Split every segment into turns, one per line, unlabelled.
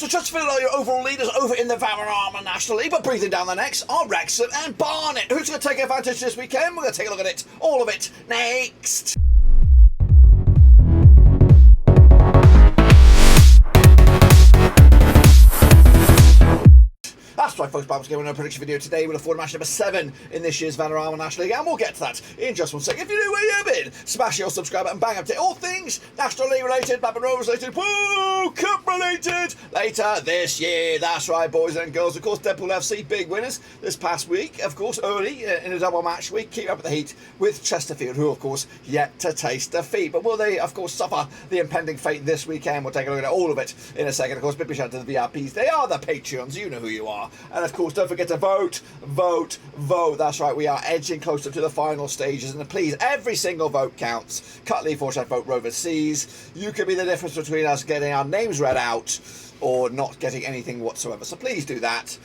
So Chesterfield are your overall leaders over in the Vanarama National League, but breathing down the necks are Wrexham and Barnet. Who's going to take advantage this weekend? We're going to take a look at it, all of it, next. That's right, folks, Bob's giving a prediction video today. We'll afford match number 7 in this year's Vanarama National League, and we'll get to that in just one second. If you're new where you've been, smash your subscribe button, bang up to all things National League related, Blackburn Rovers related, woo, cup related, later this year. That's right, boys and girls. Of course, Bromley FC, big winners this past week, of course, early in a double match week, keep up with the heat with Chesterfield, who, of course, yet to taste defeat. But will they, of course, suffer the impending fate this weekend? We'll take a look at all of it in a second. Of course, big shout out to the VIPs. They are the Patreons. You know who you are. And, of course, don't forget to vote. That's right, we are edging closer to the final stages, and please, every single vote counts. Cutley / vote Roverseas. You could be the difference between us getting our names read out or not getting anything whatsoever. So please do that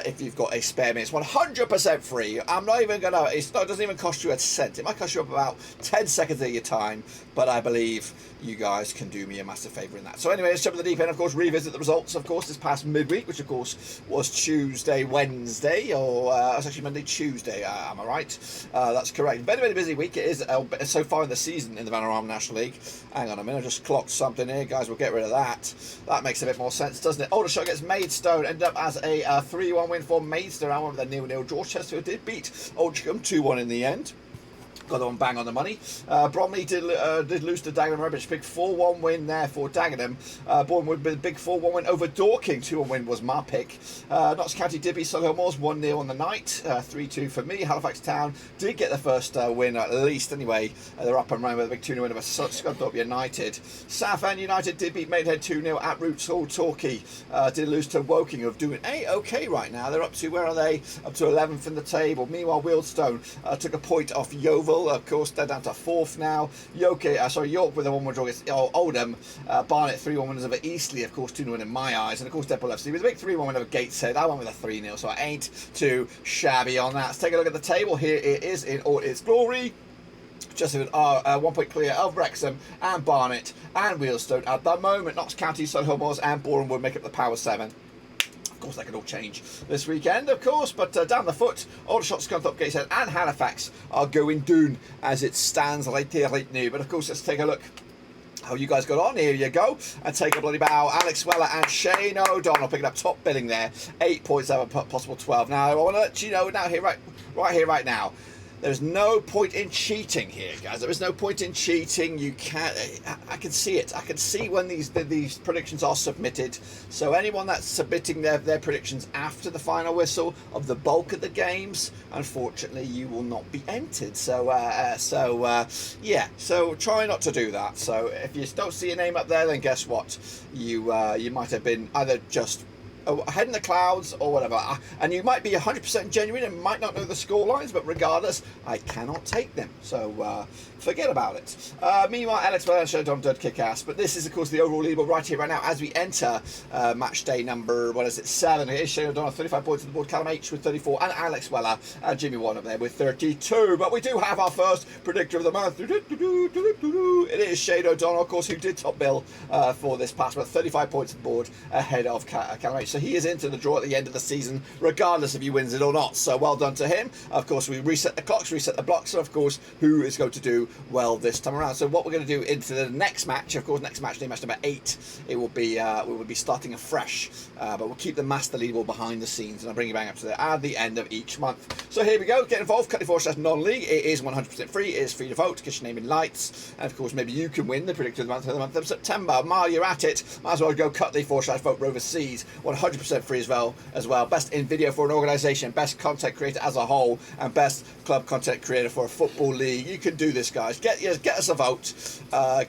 if you've got a spare minute. It's 100% free. I'm not even gonna. It doesn't even cost you a cent. It might cost you about 10 seconds of your time, but I believe you guys can do me a massive favour in that. So anyway, let's jump to the deep end. Of course, revisit the results. Of course, this past midweek, which of course was Tuesday, Wednesday, or it's actually Monday, Tuesday. Am I right? That's correct. Very busy week. It is so far in the season in the Vanarama National League. Hang on a minute. I just clocked something here, guys. We'll get rid of that. That makes a bit more sense, doesn't it? Aldershot gets Maidstone, ended up as a 3-1 win for Maidstone. I went with a 0-0 draw. Chesterfield did beat Altrincham 2-1 in the end. Got the one bang on the money. Bromley did lose to Dagenham. Redbridge, big 4-1 win there for Dagenham. Boreham with a big 4-1 win over Dorking. 2-1 win was my pick. Notts County did beat Solihull 1-0 on the night. 3-2 for me. Halifax Town did get the first win at least anyway. They're up and running with a big 2-0 win over Scunthorpe United. Southend United did beat Maidenhead 2-0 at Roots. Torquay did lose to Woking, who are doing okay right now. They're up to, where are they? Up to 11th in the table. Meanwhile, Wealdstone took a point off Yeovil. Of course, they're down to 4th now. York with a 1-1 draw against Oldham. Barnet 3-1 winners over Eastleigh, of course, 2-0 in my eyes. And of course, Bromley FC with a big 3-1 win over Gateshead. I went with a 3-0, so I ain't too shabby on that. Let's take a look at the table. Here it is in all its glory. Chesterfield are 1 point clear of Wrexham and Barnet and Wealdstone at the moment. Notts County, Solihull and Boreham would make up the Power 7. Of course, that could all change this weekend, of course, but down the foot, Aldershot, Scunthorpe, Gateshead and Halifax are going down as it stands right here, right now. But of course, let's take a look how you guys got on. Here you go, and take a bloody bow. Alex Weller and Shane O'Donnell picking up top billing there, 8 points out of possible 12. Now, I want to let you know now, right now, there's no point in cheating here, guys. There is no point in cheating. You can't. I can see it. I can see when these predictions are submitted. So anyone that's submitting their predictions after the final whistle of the bulk of the games, unfortunately, you will not be entered. So yeah. So try not to do that. So if you don't see your name up there, then guess what? You might have been either just head in the clouds or whatever, and you might be 100% genuine and might not know the score lines, but regardless, I cannot take them, so forget about it. Meanwhile, Alex Weller and Shane did kick ass, but this is of course the overall leaderboard right here right now as we enter match day number 7. Here's Shane O'Donnell 35 points on the board, Callum H with 34, and Alex Weller and Jimmy One up there with 32. But we do have our first predictor of the month. It is Shane O'Donnell, of course, who did top bill for this pass, but 35 points on the board ahead of Callum H. So he is into the draw at the end of the season, regardless if he wins it or not. So well done to him. Of course, we reset the clocks, reset the blocks, and of course, who is going to do well this time around. So what we're going to do into the next match, of course, next match day, match number 8, it will be we will be starting afresh, but we'll keep the master leaderboard behind the scenes, and I'll bring you back up to there at the end of each month. So here we go. Get involved. Cutley / non-league. It is 100% free. It is free to vote. Get your name in lights, and of course, maybe you can win the predictor of the month for the month of September. While you're at it, might as well go Cutley / vote Roverseas. 100% free as well. Best in video for an organisation, best content creator as a whole, and best club content creator for a football league. You can do this, guys. Get us a vote,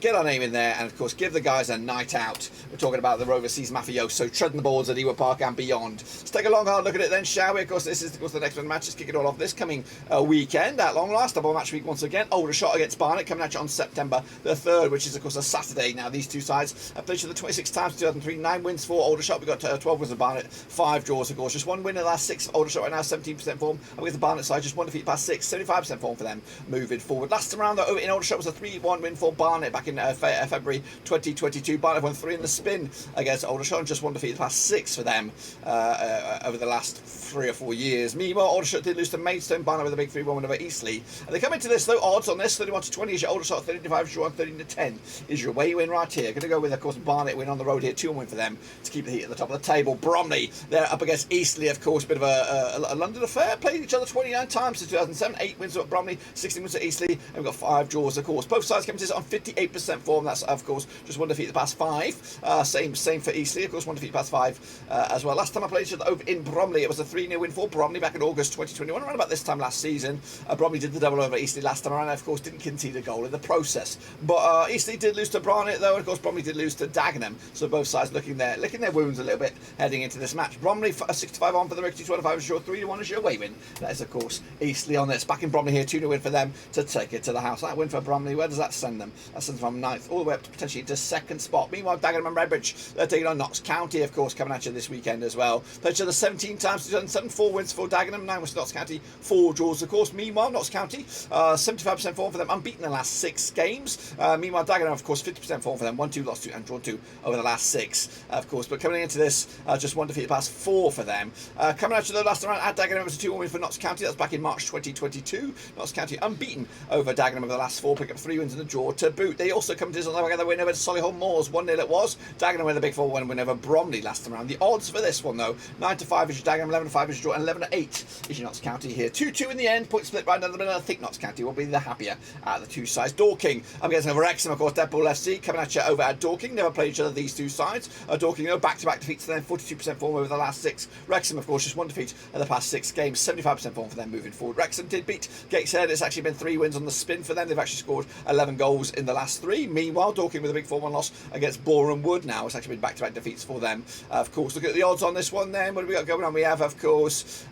get our name in there, and of course give the guys a night out. We're talking about the Roverseas mafioso treading the boards at Ewood Park and beyond. Let's take a long hard look at it then, shall we? Of course, this is the next one match. Let's kick it all off this coming weekend at long last, double match week once again. Aldershot against Barnet coming at you on September the 3rd, which is of course a Saturday. Now these two sides have played each other 26 times, 2003, 9 wins for Aldershot. We've got 12 wins course, the Barnet 5 draws, of course. Just one win in the last 6. Aldershot right now, 17% form. Up against the Barnet side, just one defeat past 6. 75% form for them moving forward. Last time around, though, over in Aldershot was a 3-1 win for Barnet back in February 2022. Barnet won 3 in the spin against Aldershot and just one defeat past 6 for them over the last 3 or 4 years. Meanwhile, Aldershot did lose to Maidstone. Barnet with a big 3-1 win over Eastleigh. And they come into this, though, odds on this 31-20 is your Aldershot, 30-5 is your 1, 13-10 is your away win right here. Going to go with, of course, Barnet win on the road here, 2-1 win for them to keep the heat at the top of the table. Bromley, they're up against Eastleigh, of course, bit of a London affair. Played each other 29 times since 2007. 8 wins at Bromley, 16 wins at Eastleigh, and we've got 5 draws, of course. Both sides came into this on 58% form. That's, of course, just one defeat the past 5. Same for Eastleigh, of course, one defeat past 5 as well. Last time I played each other over in Bromley, it was a 3-0 win for Bromley back in August 2021, around about this time last season. Bromley did the double over Eastleigh last time around, and of course didn't concede a goal in the process. But Eastleigh did lose to Barnet, though, and of course Bromley did lose to Dagenham. So both sides licking their wounds a little bit heading into this match. Bromley 65 on for the Rickety 25 is your 3-1 is your away win. That is, of course, Eastleigh on this. Back in Bromley here, 2-0 win for them to take it to the house. That win for Bromley, where does that send them? That sends them from 9th all the way up to potentially to 2nd spot. Meanwhile, Dagenham and Redbridge, they're taking on Notts County, of course, coming at you this weekend as well. Played each other 17 times, 2007, 4 wins for Dagenham, 9 wins for Notts County, 4 draws, of course. Meanwhile, Notts County, 75% form for them, unbeaten in the last 6 games. Meanwhile, Dagenham, of course, 50% form for them, 1-2, lost 2, and drawn 2 over the last 6, of course. But coming into this, just one defeat past 4 for them. Coming at you the last round at Dagenham, it was a 2-1 win for Notts County. That's back in March 2022. Notts County unbeaten over Dagenham over the last 4, pick up 3 wins and a draw to boot. They also come to this on the other win over Solihull Moors, 1-0 it was. Dagenham with a big 4-1 win over Bromley last time around. The odds for this one, though, 9-5 is your Dagenham, 11-5 is your draw, and 11-8 is your Notts County here. 2-2 in the end, point split right down the middle. I think Notts County will be the happier out of the two sides. Dorking up against Wrexham, of course, Redbridge FC coming at you over at Dorking. Never played each other, these two sides. Dorking, back-to-back defeats to them, 42% form over the last 6. Wrexham, of course, just one defeat in the past 6 games, 75% form for them moving forward. Wrexham did beat Gateshead. It's actually been 3 wins on the spin for them. They've actually scored 11 goals in the last 3. Meanwhile, Dorking with a big 4-1 loss against Boreham Wood now. It's actually been back-to-back defeats for them. Of course, look at the odds on this one then. What have we got going on? We have, of course,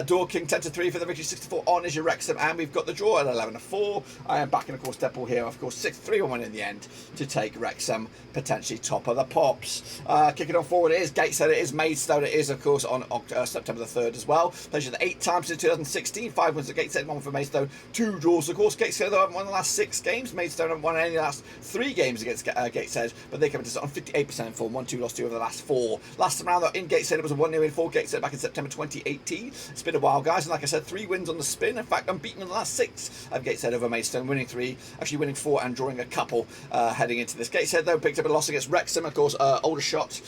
Dorking 10-3 for the victory, 64 on is your Wrexham, and we've got the draw at 11-4. I am backing, of course, Redbridge here, of course, 6-3-1 in the end to take Wrexham potentially top of the pops. Kicking on forward, it is Gateshead, it is Maidstone, it is, of course, on September the 3rd as well. Played 8 times since 2016, 5 wins at Gateshead, 1 for Maidstone, 2 draws, of course. Gateshead, though, haven't won the last 6 games. Maidstone haven't won any of the last 3 games against Gateshead, but they come into this on 58% form, 1-2 lost 2 over the last 4. Last time around, though, in Gateshead, it was a 1-0 win for Gateshead back in September 2018. It's been a while, guys, and like I said, 3 wins on the spin. In fact, unbeaten in the last 6 of Gateshead over Maidstone, winning 3, actually winning 4 and drawing a couple heading into this. Gateshead, though, picked up a loss against Wrexham. Of course, Aldershot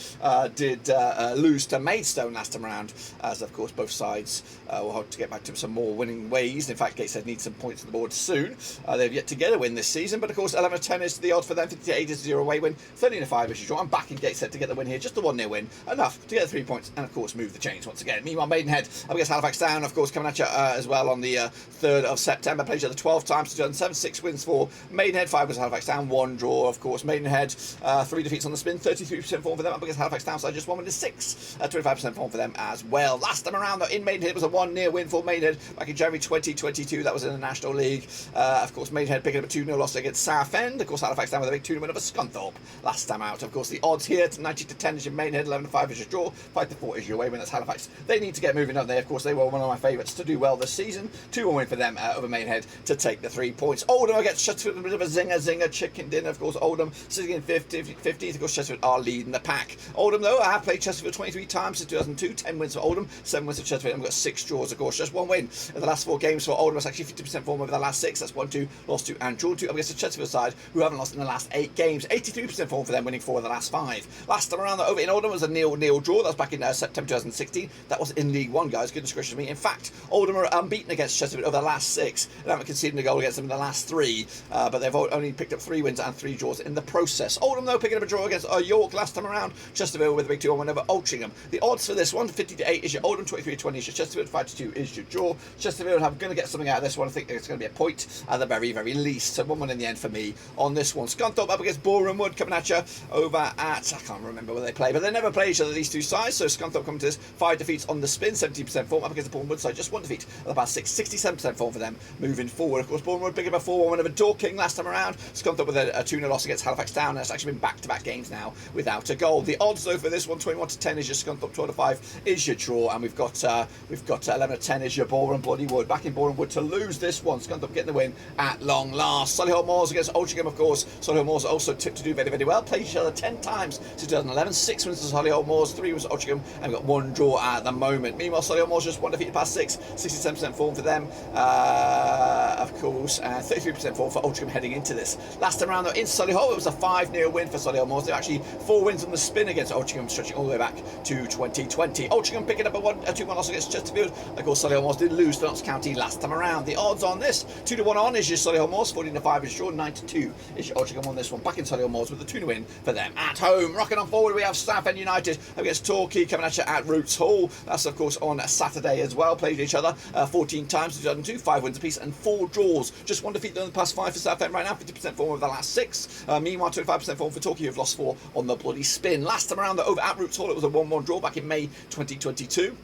did lose to Maidstone last time around, as, of course, both sides will hope to get back to some more winning ways. In fact, Gateshead needs some points on the board soon. They've yet to get a win this season, but, of course, 11-10 is the odds for them, 58 is 0 away win, 13-5 is your draw. I'm backing Gateshead to get the win here, just the 1-0 win, enough to get the 3 points and, of course, move the chains once again. Meanwhile, Maidenhead up against Halifax Town, of course, coming at you as well on the 3rd of September. Played each other 12 times, 2007, 6 wins for Maidenhead, 5 wins for Halifax Town, 1 draw, of course. Maidenhead, 3 defeats on the spin, 33% form for them, up against Halifax Town, so just 1 win to 6, 25% form for them as well. Last time around, though, in Maidenhead, it was a 1-0 win for Maidenhead back in January 2022. That was in the National League. Of course, Maidenhead picking up a 2-0 loss against Southend. Of course, Halifax Town with a big 2-0 win over Scunthorpe last time out. Of course, the odds here, 90-10 is your Maidenhead, 11-5 is your draw, 5-4 is your away win. That's Halifax. They need to get moving, don't they? Of course, they were one of my favourites to do well this season. 2-1 win for them over Maidenhead to take the 3 points. Oldham against Chesterfield, a bit of a zinger chicken dinner. Of course, Oldham sitting in 50th. Of course, Chesterfield are leading the pack. Oldham, though, I have played Chesterfield 23 times since 2002. 10 wins for Oldham, 7 wins for Chesterfield. I've got 6 draws, of course. Just 1 win in the last 4 games for Oldham. It's actually 50% form over the last 6. That's 1-2, lost 2, and draw 2 up against the Chesterfield side, who haven't lost in the last 8 games. 83% form for them, winning 4 of the last 5. Last time around, though, over in Oldham was a 0-0 draw. That was back in September 2016. That was in League 1, guys. Goodness gracious me. In fact, Oldham are unbeaten against Chesterfield over the last 6. They haven't conceded a goal against them in the last 3, but they've only picked up 3 wins and 3 draws in the process. Oldham, though, picking up a draw against York last time around. Chesterfield with a big 2-1 win over Altrincham. The odds for this one, 50-8 is your Oldham, 23-20 is your Chesterfield, 5-2 is your draw. Chesterfield are going to get something out of this one. I think it's going to be a point at the very, very least. So 1-1 in the end for me on this one. Scunthorpe up against Boreham Wood coming at you over at, I can't remember where they play, but they never play each other, these two sides. So Scunthorpe coming to this, 5 defeats on the spin, 17% form up against the Boreham Wood side, just 1 defeat of the past 6, 67% form for them moving forward. Of course, Boreham Wood picking up a 4-1 win over Dorking last time around. Scunthorpe with a 2-0 loss against Halifax Town. That's actually been back-to-back games now without a goal. The odds, though, for this one, 21-6 to 10 is your Scunthorpe, 12 to 5 is your draw, and we've got 11 to 10 is your Boreham Bloody Wood. Back in Boreham Wood to lose this one. Scunthorpe getting the win at long last. Solihull Moors against Altrincham, of course. Solihull Moors also tipped to do very, very well. Played each other 10 times since 2011. 6 wins to Solihull Moors, 3 was Altrincham, and we've got 1 draw at the moment. Meanwhile, Solihull Moors just 1 defeated past 6, 67% form for them, of course, 33% form for Altrincham heading into this. Last time around, though, in Solihull, it was a 5-0 win for Solihull Moors. They're actually 4 wins on the spin against Altrincham, stretching all the way back to 2020. Altrincham picking up a 2-1 loss against Chesterfield. Of course, Solihull Moors did lose to Notts County last time around. The odds on this, 2 to 1 on is your Solihull Moors, 14 to 5 is your 9 to 2 is your Altrincham on this one. Back in Solihull Moors with a 2 win for them at home. Rocking on forward, we have Southend United against Torquay coming at you at Roots Hall. That's, of course, on Saturday as well. Played each other 14 times, 2002, 5 wins apiece and 4 draws. Just 1 defeat in the past 5 for Southend right now, 50% form over the last 6. Meanwhile, 25% form for Torquay, who've lost 4 on the bloody spin. Last time around, over at Roots Hall, it was a 1-1 draw back in May 2022.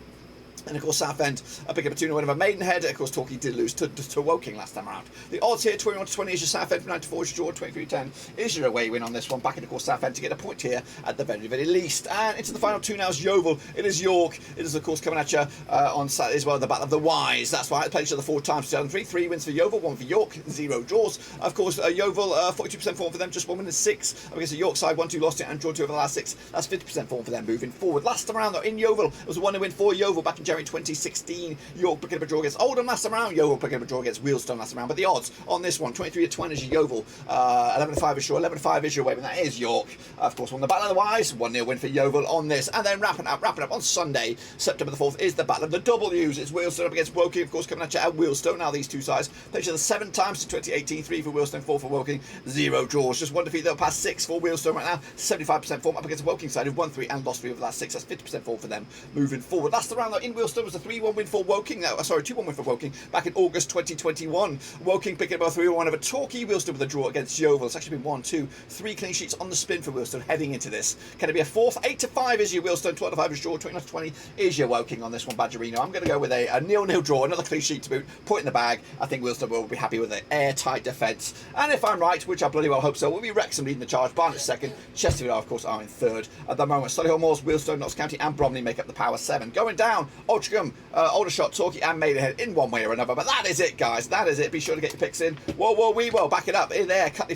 And of course, Southend picking up a 2-0 win over Maidenhead. Of course, Torquay did lose to Woking last time around. The odds here, 21 to 20 is your Southend, 9 to 4 is your draw, 23 to 10 is your away win on this one. Back in, of course, Southend to get a point here at the very, very least. And into the final 2 now is Yeovil. It is York. It is, of course, coming at you on Saturday as well, the Battle of the Wise. That's why I played each other 4 times, 2003. 3 wins for Yeovil, 1 for York, 0 draws. Of course, Yeovil, 42% form for them, just 1 win and 6. Against the York side, 1-2 lost it and drawn 2 over the last 6. That's 50% form for them moving forward. Last time around, though, in Yeovil, it was a 1-0 win for Yeovil back in January 2016. York picking up a draw against Oldham last time around. Yeovil picking up a draw against Wheelstone last time around. But the odds on this one, 23 to 20 is your Yeovil, 11 to 5 is your, 11 to 5 is your way, and that is York. Of course, won the Battle of the Wise, 1-0 win for Yeovil on this. And then wrapping up on Sunday, September the 4th, is the Battle of the W's. It's Wheelstone up against Woking, of course, coming at you at Wheelstone. Now these two sides played each other 7 times to 2018, 3 for Wheelstone, 4 for Woking, 0 draws. Just 1 defeat though, past 6 for Wheelstone right now. 75% form up against the Woking side, who've won 3 and lost 3 over the last 6. That's 50% form for them moving forward. Last round though, in Wheelstone was a 3-1 win for Woking. 2-1 win for Woking back in August 2021. Woking picking up a 3-1 over Torquay. Wheelstone with a draw against Yeovil. It's actually been 1, 2, 3 clean sheets on the spin for Wheelstone heading into this. Can it be a 4th? 8 to 5 is your Wheelstone, 12 to 5 is your, 29 to 20 is your Woking on this one, Badgerino. I'm going to go with a 0-0 draw, another clean sheet to boot, point in the bag. I think Wheelstone will be happy with an airtight defence. And if I'm right, which I bloody well hope so, we'll be Wrexham leading the charge, Barnet 2nd, Chesterfield, of course, are in 3rd at the moment. Solihull Moors, Wheelstone, Notts County and Bromley make up the power 7. Going down, Altrincham, Aldershot, Torquay and Maidenhead in one way or another. But that is it, guys. That is it. Be sure to get your picks in. Whoa, we will. Back it up in there. Cutley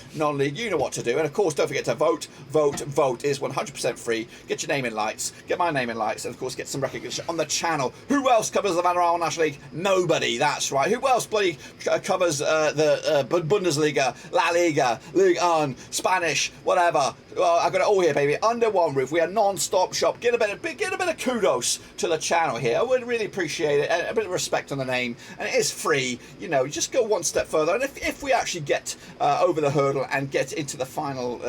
/ non-league. You know what to do. And of course, don't forget to vote. Vote is 100% free. Get your name in lights. Get my name in lights. And of course, get some recognition on the channel. Who else covers the Vanarama National League? Nobody. That's right. Who else bloody covers the Bundesliga, La Liga, Ligue 1, Spanish, whatever? Well, I've got it all here, baby. Under one roof. We are non-stop shop. Get a bit of kudos to the channel here. I would really appreciate it. A bit of respect on the name. And it is free. You know, just go one step further. And if we actually get over the hurdle and get into the final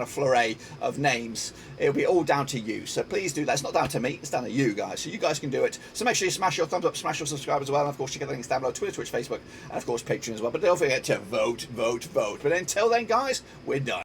flurry of names, it'll be all down to you. So please do that. It's not down to me. It's down to you guys. So you guys can do it. So make sure you smash your thumbs up, smash your subscribe as well. And of course, check out the links down below. Twitter, Twitch, Facebook, and of course, Patreon as well. But don't forget to vote. But until then, guys, we're done.